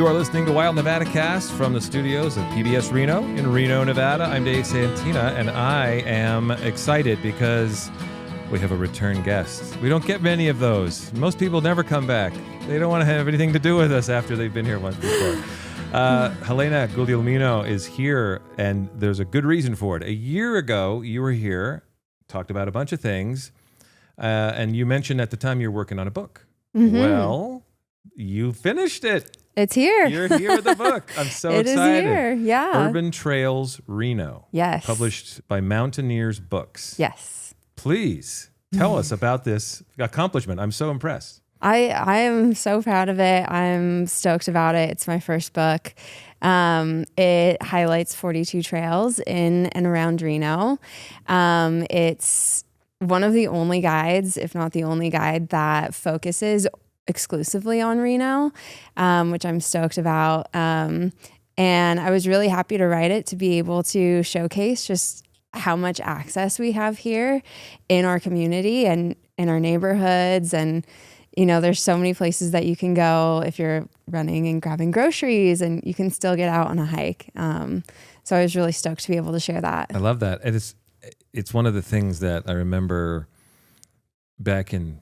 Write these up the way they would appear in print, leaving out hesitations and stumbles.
You are listening to Wild Nevadacast from the studios of PBS Reno in Reno, Nevada. I'm Dave Santina, and I am excited because we have a return guest. We don't get many of those. Most people never come back. They don't want to have anything to do with us after they've been here once before. Helena Guglielmino is here, and there's a good reason for it. A year ago, you were here, talked about a bunch of things, and you mentioned at the time you're working on a book. Mm-hmm. Well, you finished it. It's here. You're here with the book. I'm so excited. It is here, yeah. Urban Trails Reno. Yes. Published by Mountaineers Books. Yes. Please tell us about this accomplishment. I'm so impressed. I am so proud of it. I'm stoked about it. It's my first book. It highlights 42 trails in and around Reno. It's one of the only guides, if not the only guide, that focuses exclusively on Reno, which I'm stoked about. And I was really happy to write it to be able to showcase just how much access we have here in our community and in our neighborhoods. And, you know, there's so many places that you can go if you're running and grabbing groceries, and you can still get out on a hike. So I was really stoked to be able to share that. I love that. And it's one of the things that I remember back in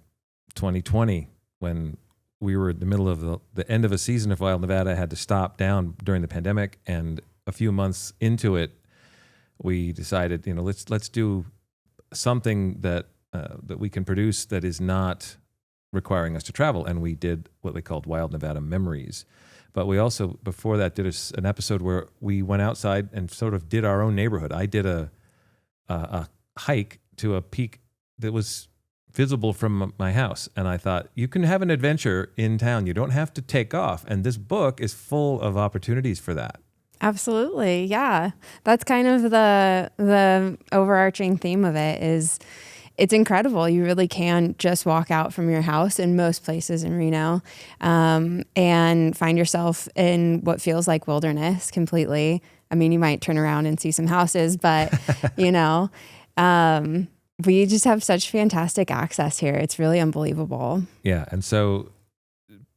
2020, when we were in the middle of the end of a season of Wild Nevada, had to stop down during the pandemic, and a few months into it, we decided, you know, let's do something that we can produce that is not requiring us to travel, and we did what we called Wild Nevada Memories. But we also, before that, did an episode where we went outside and sort of did our own neighborhood. I did a hike to a peak that was visible from my house. And I thought, you can have an adventure in town. You don't have to take off. And this book is full of opportunities for that. Absolutely. Yeah. That's kind of the overarching theme of it. Is it's incredible. You really can just walk out from your house in most places in Reno, and find yourself in what feels like wilderness completely. I mean, you might turn around and see some houses, but you know, we just have such fantastic access here. It's really unbelievable. Yeah. And so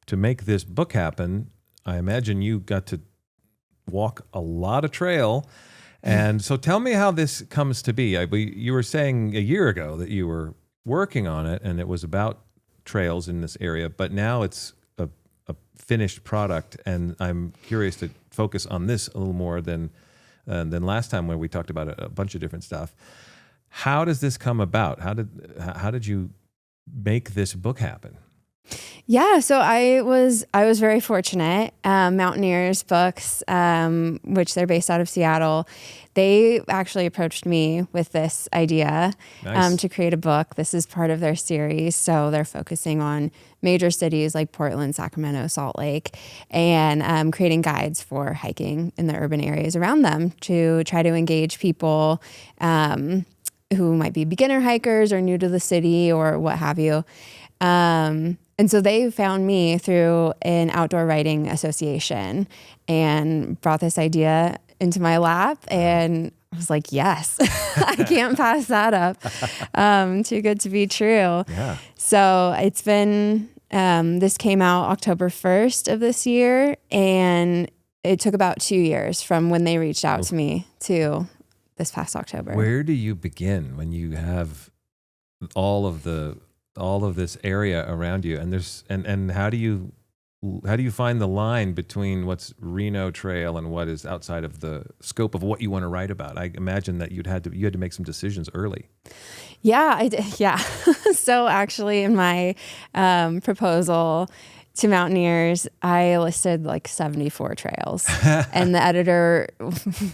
to make this book happen, I imagine you got to walk a lot of trail. And so tell me how this comes to be. You were saying a year ago that you were working on it, and it was about trails in this area, but now it's a finished product. And I'm curious to focus on this a little more than last time, when we talked about a bunch of different stuff. How does this come about? How did you make this book happen? Yeah, so I was very fortunate. Mountaineers Books, which they're based out of Seattle, they actually approached me with this idea. Nice. To create a book. This is part of their series, so they're focusing on major cities like Portland, Sacramento, Salt Lake, and creating guides for hiking in the urban areas around them to try to engage people who might be beginner hikers or new to the city or what have you. And so they found me through an outdoor writing association and brought this idea into my lap, and I was like, yes, I can't pass that up. Too good to be true. Yeah. So it's been, this came out October 1st of this year, and it took about 2 years from when they reached out to me to this past October. Where do you begin when you have all of this area around you, and how do you find the line between what's Reno Trail and what is outside of the scope of what you want to write about? I imagine that you had to make some decisions early. Yeah, I did. Yeah. So actually, in my proposal to Mountaineers, I listed like 74 trails, and the editor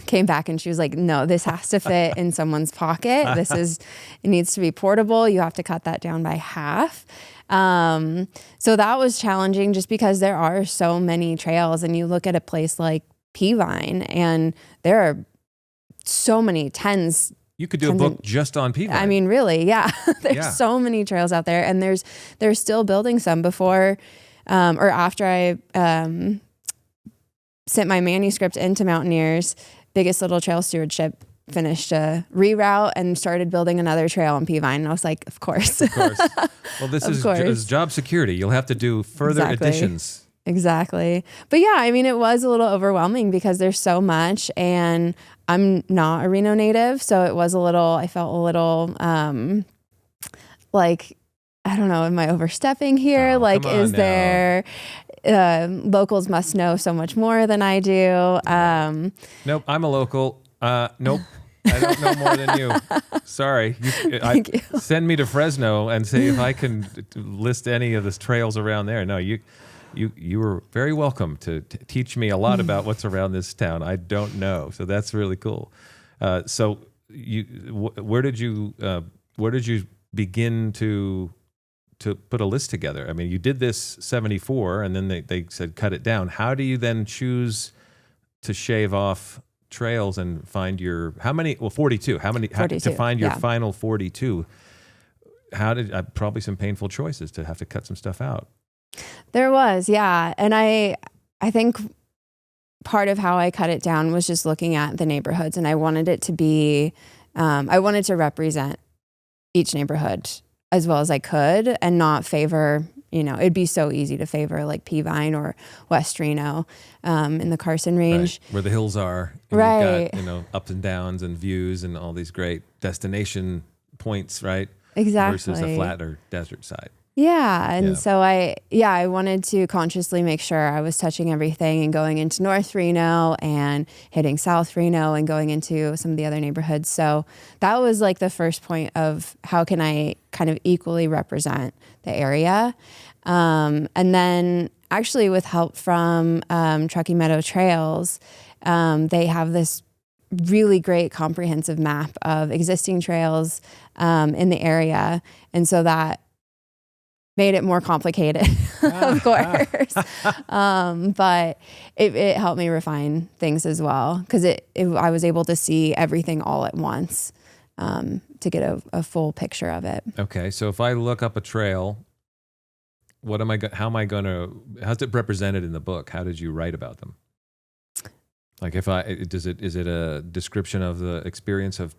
came back and she was like, no, this has to fit in someone's pocket. It needs to be portable. You have to cut that down by half. So that was challenging just because there are so many trails, and you look at a place like Peavine and there are so many tens. You could do a book just on Peavine. I mean, really, yeah. There's so many trails out there, and they're still building some before or after I sent my manuscript into Mountaineers. Biggest Little Trail Stewardship finished a reroute and started building another trail on Peavine. And I was like, of course. Of course. Well, this is job security. You'll have to do further additions exactly. But yeah, I mean, it was a little overwhelming because there's so much, and I'm not a Reno native. So I felt a little, like, I don't know, am I overstepping here? Oh, Like, come on is now. there, locals must know so much more than I do. Nope, I'm a local. Nope, I don't know more than you. Sorry. Thank you. Send me to Fresno and see if I can list any of the trails around there. No, you were very welcome to teach me a lot about what's around this town. I don't know, so that's really cool. So where did you begin to put a list together? I mean, you did this 74, and then they said cut it down. How do you then choose to shave off trails and find your 42? How many 42, to find your yeah. final 42? How did probably some painful choices to have to cut some stuff out? There was, yeah. And I think part of how I cut it down was just looking at the neighborhoods, and I wanted it to be, I wanted to represent each neighborhood as well as I could and not favor, it'd be so easy to favor like Peavine or West Reno in the Carson Range. Right, where the hills are. And right. You've got, ups and downs and views and all these great destination points, right? Exactly. Versus a flat or desert side. Yeah. And so I wanted to consciously make sure I was touching everything and going into North Reno and hitting South Reno and going into some of the other neighborhoods. So that was like the first point of how can I kind of equally represent the area. And then actually with help from Truckee Meadow Trails, they have this really great comprehensive map of existing trails in the area. And so that made it more complicated, of course. But it helped me refine things as well, because I was able to see everything all at once to get a full picture of it. Okay, so if I look up a trail, how's it represented in the book? How did you write about them? Like is it a description of the experience of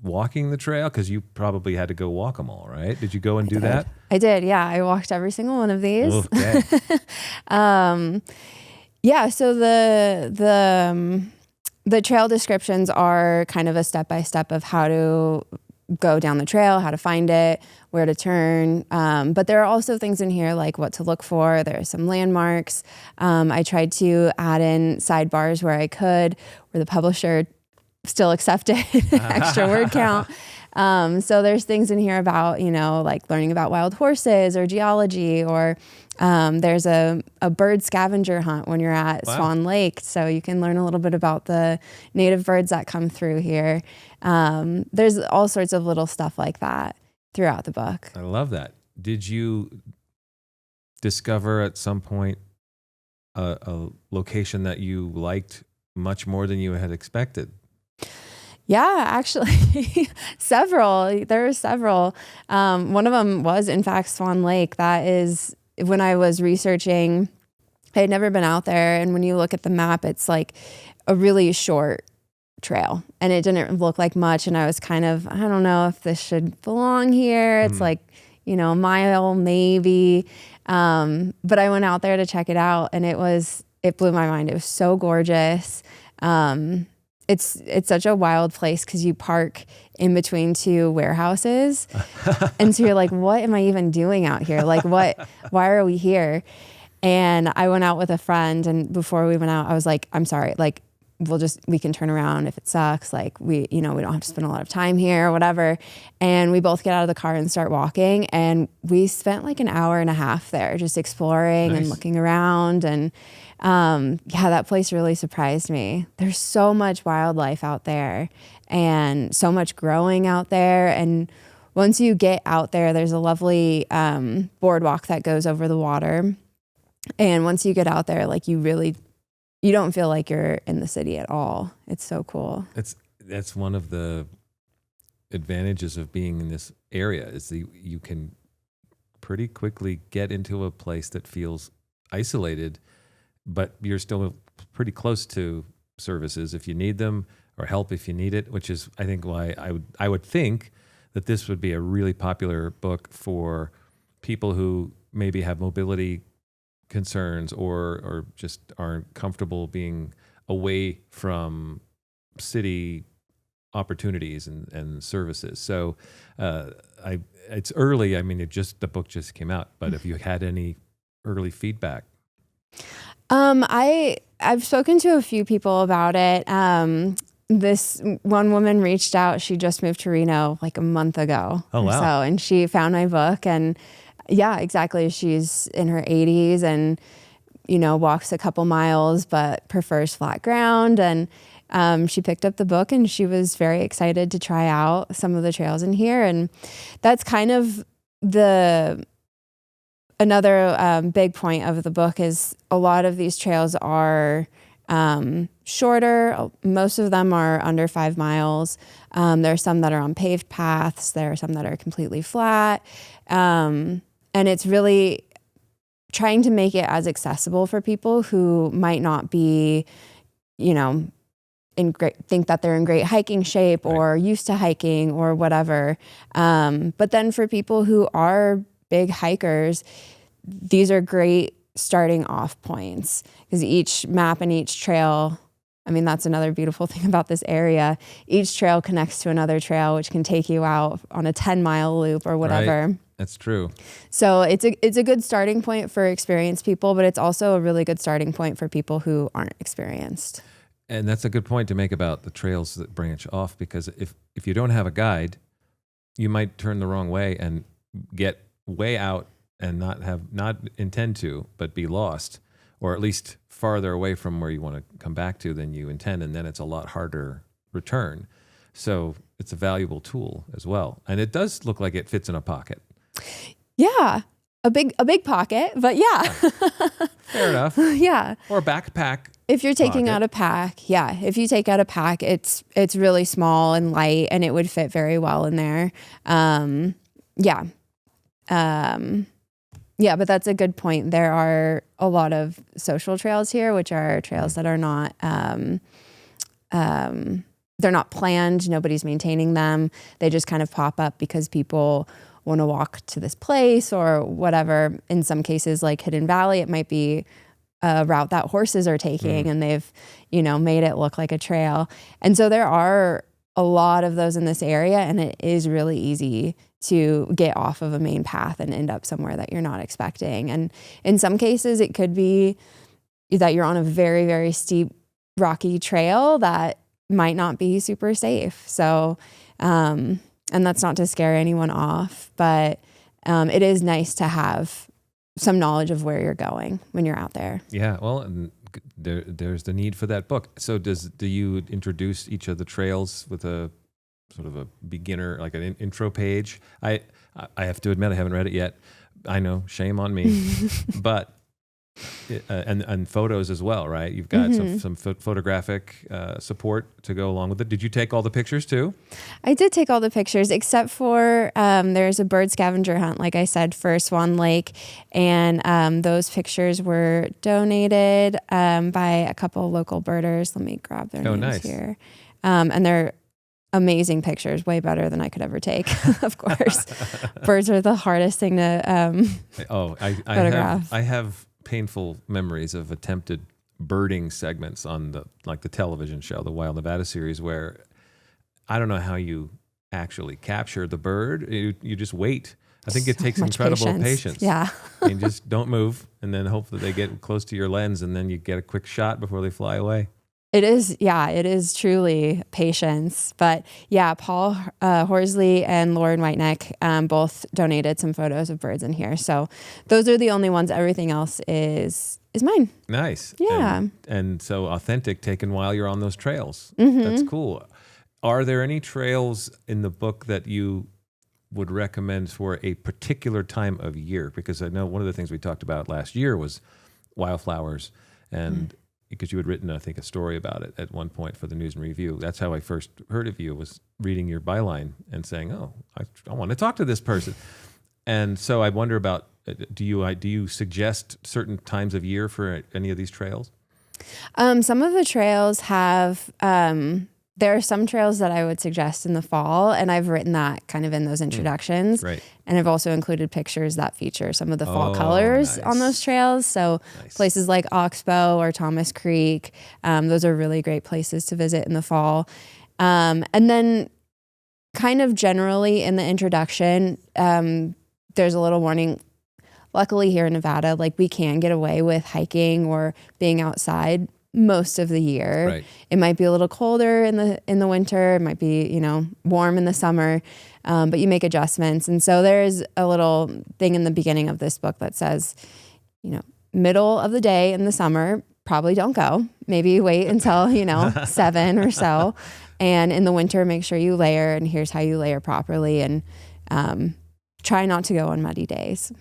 walking the trail? Because you probably had to go walk them all, right? Did you go and do that? I did, yeah. I walked every single one of these. Okay. Yeah, so the trail descriptions are kind of a step-by-step of how to go down the trail, how to find it, where to turn. But there are also things in here like what to look for. There are some landmarks. I tried to add in sidebars where I could, where the publisher still accepted extra word count. So there's things in here about, like learning about wild horses or geology, or there's a bird scavenger hunt when you're at Swan Lake. So you can learn a little bit about the native birds that come through here. There's all sorts of little stuff like that throughout the book. I love that. Did you discover at some point a location that you liked much more than you had expected? Yeah, actually, several. There were several. One of them was, in fact, Swan Lake. That is, when I was researching, I had never been out there. And when you look at the map, it's like a really short trail. And it didn't look like much. And I was kind of, I don't know if this should belong here. It's like, a mile maybe. But I went out there to check it out, and it blew my mind. It was so gorgeous. It's such a wild place because you park in between two warehouses. And so you're like, what am I even doing out here? Like, why are we here? And I went out with a friend, and before we went out, I was like, I'm sorry, like, we can turn around if it sucks. Like we don't have to spend a lot of time here or whatever. And we both get out of the car and start walking. And we spent like an hour and a half there just exploring and looking around. And that place really surprised me. There's so much wildlife out there and so much growing out there. And once you get out there, there's a lovely boardwalk that goes over the water. And once you get out there, like you don't feel like you're in the city at all. It's so cool. That's one of the advantages of being in this area is you can pretty quickly get into a place that feels isolated, but you're still pretty close to services if you need them, or help if you need it, which is, I think, why I would think that this would be a really popular book for people who maybe have mobility concerns or just aren't comfortable being away from city opportunities and services. So it's early. I mean, the book just came out, but if you had any early feedback. I've spoken to a few people about it. This one woman reached out. She just moved to Reno like a month ago or so, and she found my book. And yeah, exactly. She's in her 80s and, walks a couple miles, but prefers flat ground. And she picked up the book and she was very excited to try out some of the trails in here. And that's kind of another big point of the book is a lot of these trails are shorter. Most of them are under 5 miles. There are some that are on paved paths. There are some that are completely flat. And it's really trying to make it as accessible for people who might not be, think that they're in great hiking shape or used to hiking or whatever. But then for people who are big hikers, these are great starting off points because each map and each trail, I mean, that's another beautiful thing about this area. Each trail connects to another trail, which can take you out on a 10-mile loop or whatever. Right. That's true. So it's a good starting point for experienced people, but it's also a really good starting point for people who aren't experienced. And that's a good point to make about the trails that branch off, because if you don't have a guide, you might turn the wrong way and get way out and not intend to, but be lost, or at least farther away from where you want to come back to than you intend, and then it's a lot harder return. So it's a valuable tool as well. And it does look like it fits in a pocket. Yeah. A big pocket, but yeah. Fair enough. Yeah. Or a backpack. If you're taking out a pack, yeah. If you take out a pack, it's really small and light and it would fit very well in there. Yeah. Yeah, but that's a good point. There are a lot of social trails here, which are trails that are not, they're not planned. Nobody's maintaining them. They just kind of pop up because people want to walk to this place or whatever. In some cases, like Hidden Valley, it might be a route that horses are taking and they've, made it look like a trail. And so there are a lot of those in this area, and it is really easy to get off of a main path and end up somewhere that you're not expecting. And in some cases, it could be that you're on a very, very steep, rocky trail that might not be super safe. So, and that's not to scare anyone off, but it is nice to have some knowledge of where you're going when you're out there. Yeah, well, and there's the need for that book. So do you introduce each of the trails with a sort of a beginner, like an intro page? I have to admit I haven't read it yet. I know, shame on me, but and photos as well, right? You've got some photographic support to go along with it. Did you take all the pictures too? I did take all the pictures, except for there's a bird scavenger hunt, like I said, for Swan Lake, and those pictures were donated by a couple local birders. Let me grab their names here, and they're amazing pictures, way better than I could ever take. Of course, birds are the hardest thing to photograph. I have painful memories of attempted birding segments on the television show, the Wild Nevada series, where I don't know how you actually capture the bird. You just wait. I think it takes incredible patience. Yeah. And just don't move, and then hope that they get close to your lens, and then you get a quick shot before they fly away. It is truly patience. But yeah, Paul Horsley and Lauren Whiteneck both donated some photos of birds in here. So those are the only ones. Everything else is mine. Nice. Yeah. And so authentic, taken while you're on those trails. That's cool. Are there any trails in the book that you would recommend for a particular time of year? Because I know one of the things we talked about last year was wildflowers, and because you had written, I think, a story about it at one point for the News and Review. That's how I first heard of you, was reading your byline and saying, oh, I want to talk to this person. And so I wonder about, do you suggest certain times of year for any of these trails? Some of the trails have there are some trails that I would suggest in the fall, and I've written that kind of in those introductions. Right. And I've also included pictures that feature some of the fall Oh, colors nice. on those trails. So Nice. places like Oxbow or Thomas Creek, those are really great places to visit in the fall. And then kind of generally in the introduction, there's a little warning. Luckily here in Nevada, like we can get away with hiking or being outside most of the year. Right. It might be a little colder in the winter. It might be, warm in the summer, but you make adjustments. And so there's a little thing in the beginning of this book that says, middle of the day in the summer, probably don't go. Maybe wait until, 7 or so. And in the winter, make sure you layer, and here's how you layer properly, and try not to go on muddy days.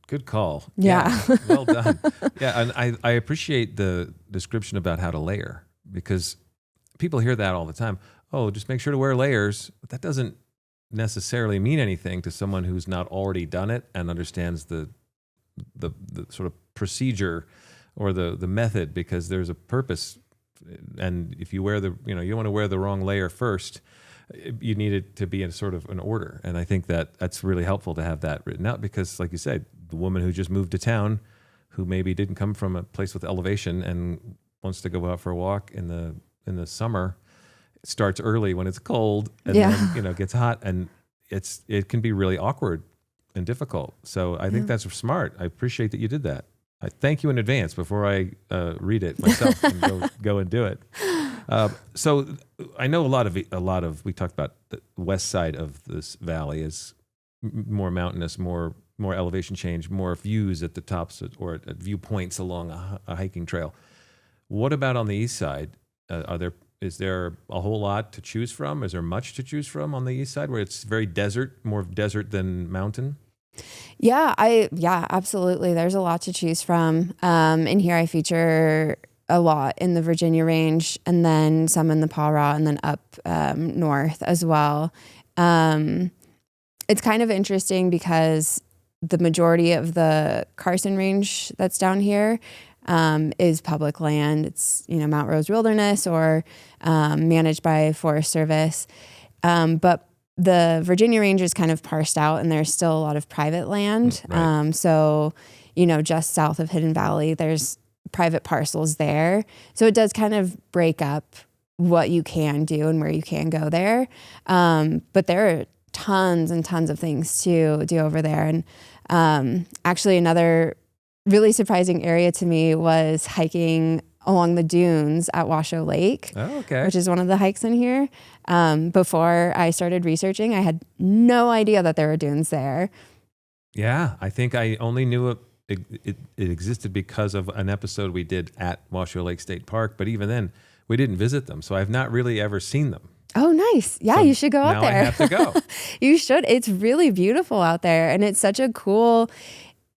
Good call. Yeah. Well done. Yeah. And I appreciate the description about how to layer, because people hear that all the time. Oh, just make sure to wear layers. But that doesn't necessarily mean anything to someone who's not already done it and understands the sort of procedure or the method, because there's a purpose. And if you wear you don't want to wear the wrong layer first, you need it to be in sort of an order. And I think that's really helpful to have that written out, because like you said, the woman who just moved to town, who maybe didn't come from a place with elevation and wants to go out for a walk in the summer, it starts early when it's cold and then, gets hot, and it can be really awkward and difficult. So I think that's smart. I appreciate that you did that. I thank you in advance before I read it myself and go and do it. So I know a lot of we talked about the west side of this valley is more mountainous, more elevation change, more views at the tops or at viewpoints along a hiking trail. What about on the east side? Is there a whole lot to choose from? Is there much to choose from on the east side, where it's very desert, more desert than mountain? Yeah, absolutely. There's a lot to choose from. In here I feature a lot in the Virginia range, and then some in the Paw Raw, and then up north as well. It's kind of interesting because the majority of the Carson range that's down here is public land. It's, Mount Rose Wilderness or managed by Forest Service. But the Virginia range is kind of parsed out, and there's still a lot of private land. Right. So, just south of Hidden Valley, there's private parcels there. So it does kind of break up what you can do and where you can go there. But there are tons and tons of things to do over there. And actually another really surprising area to me was hiking along the dunes at Washoe Lake, which is one of the hikes in here. Before I started researching, I had no idea that there were dunes there. Yeah, I think I only knew it existed because of an episode we did at Washoe Lake State Park, but even then, we didn't visit them, so I've not really ever seen them. Oh, nice. Yeah, so you should go out there. Now I have to go. You should. It's really beautiful out there, and it's so cool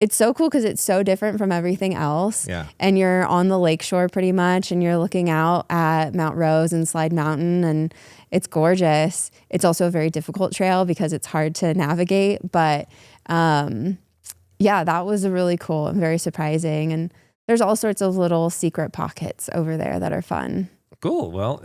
because it's so different from everything else. Yeah. And you're on the lakeshore pretty much, and you're looking out at Mount Rose and Slide Mountain, and it's gorgeous. It's also a very difficult trail because it's hard to navigate, but that was really cool and very surprising. And there's all sorts of little secret pockets over there that are fun. Cool. Well,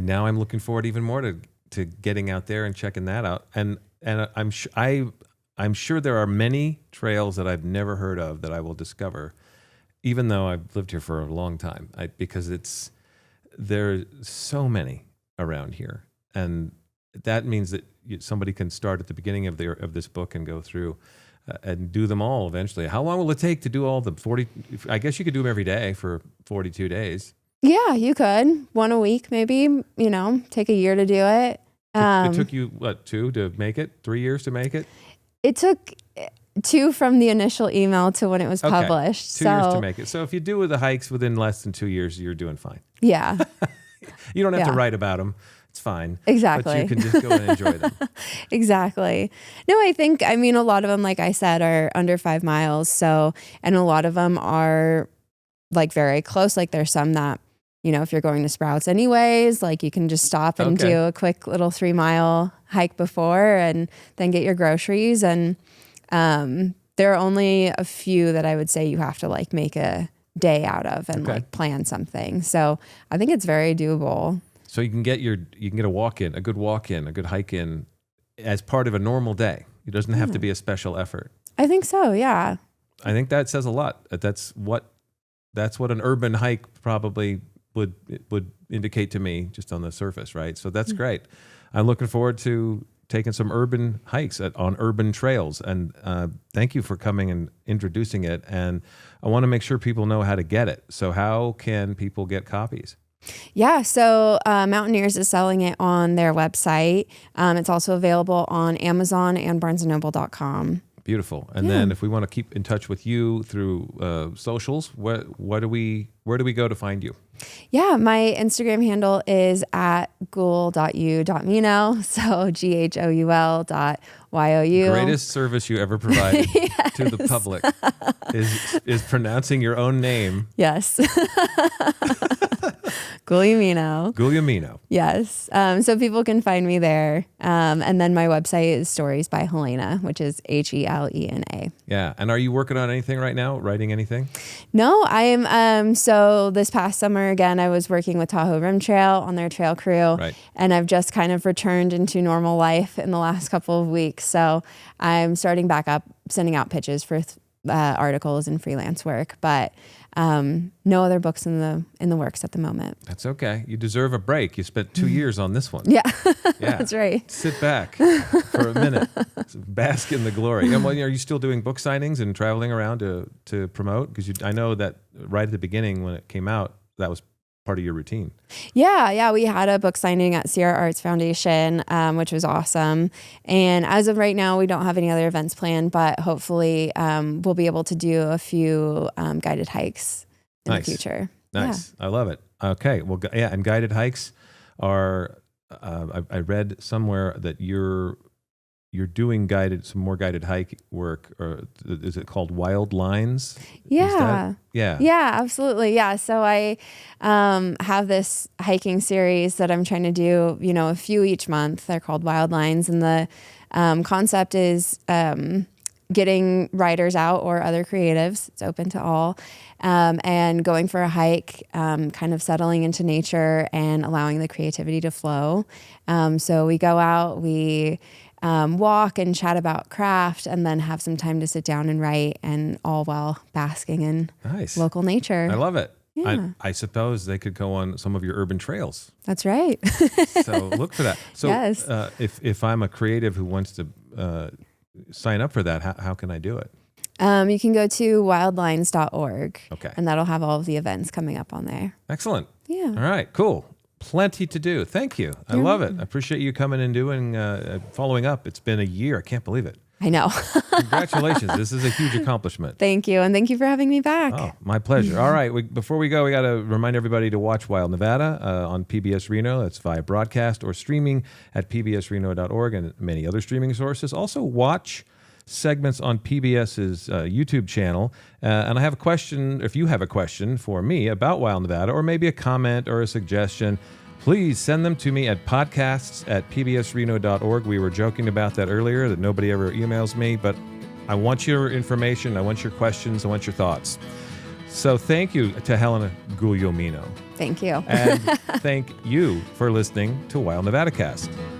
now I'm looking forward even more to getting out there and checking that out. And I'm sure there are many trails that I've never heard of that I will discover, even though I've lived here for a long time. Because there's so many around here, and that means that somebody can start at the beginning of this book and go through and do them all eventually. How long will it take to do all the 40? I guess you could do them every day for 42 days. Yeah, you could. One a week, maybe, take a year to do it. It took you, 2 to make it? 3 years to make it? It took 2 from the initial email to when it was published. 2 years to make it. So if you do the hikes within less than 2 years, you're doing fine. Yeah. You don't have to write about them. It's fine. Exactly. But you can just go and enjoy them. Exactly. No, I think, a lot of them, like I said, are under 5 miles. So, and a lot of them are like very close. Like there's some that, if you're going to Sprouts anyways, like you can just stop and do a quick little 3-mile hike before and then get your groceries. And there are only a few that I would say you have to like make a day out of and like plan something. So I think it's very doable. So you can get a walk in, a good hike in as part of a normal day. It doesn't have to be a special effort. I think so. Yeah. I think that says a lot. That's what an urban hike probably would indicate to me just on the surface, right? So that's great. I'm looking forward to taking some urban hikes on urban trails. And thank you for coming and introducing it. And I want to make sure people know how to get it. So how can people get copies? Yeah, so Mountaineers is selling it on their website. It's also available on Amazon and BarnesandNoble.com. Beautiful. And then if we want to keep in touch with you through socials, where do we go to find you? Yeah, my Instagram handle is at ghoul.u.mino, so GHOUL.YOU. Greatest service you ever provided to the public is pronouncing your own name. Yes. Guglielmino. Guglielmino. Yes. So people can find me there. And then my website is Stories by Helena, which is HELENA. Yeah. And are you working on anything right now? Writing anything? No, I am. So this past summer, again, I was working with Tahoe Rim Trail on their trail crew. Right. And I've just kind of returned into normal life in the last couple of weeks. So I'm starting back up, sending out pitches for articles and freelance work. But no other books in the works at the moment. That's okay. You deserve a break. You spent 2 years on this one. Yeah, that's right. Sit back for a minute. Bask in the glory. And are you still doing book signings and traveling around to promote? Because I know that right at the beginning when it came out, that was part of your routine. Yeah. We had a book signing at Sierra Arts Foundation, which was awesome. And as of right now, we don't have any other events planned, but hopefully we'll be able to do a few guided hikes in the future. Nice. Yeah. I love it. Okay. Well, yeah. And guided hikes are, I read somewhere that you're doing some more guided hike work, or is it called Wild Lines? Yeah. Yeah, absolutely. Yeah. So I have this hiking series that I'm trying to do, a few each month. They're called Wild Lines. And the concept is getting riders out or other creatives, it's open to all, and going for a hike, kind of settling into nature and allowing the creativity to flow. So we go out, we walk and chat about craft, and then have some time to sit down and write, and all while basking in local nature. I love it. Yeah. I suppose they could go on some of your urban trails. That's right. So look for that. So yes. If I'm a creative who wants to sign up for that, how can I do it? You can go to wildlines.org. Okay. And that'll have all of the events coming up on there. Excellent. Yeah. All right, cool. Plenty to do. Thank you. I love it. I appreciate you coming and doing, following up. It's been a year. I can't believe it. I know. Congratulations. This is a huge accomplishment. Thank you. And thank you for having me back. Oh, my pleasure. All right. Before we go, we got to remind everybody to watch Wild Nevada on PBS Reno. That's via broadcast or streaming at pbsreno.org and many other streaming sources. Also, watch segments on PBS's YouTube channel. And I have a question. If you have a question for me about Wild Nevada, or maybe a comment or a suggestion, please send them to me at podcasts@pbsreno.org. We were joking about that earlier, that nobody ever emails me, but I want your information. I want your questions. I want your thoughts. So thank you to Helena Guglielmino. Thank you. And thank you for listening to Wild Nevadacast.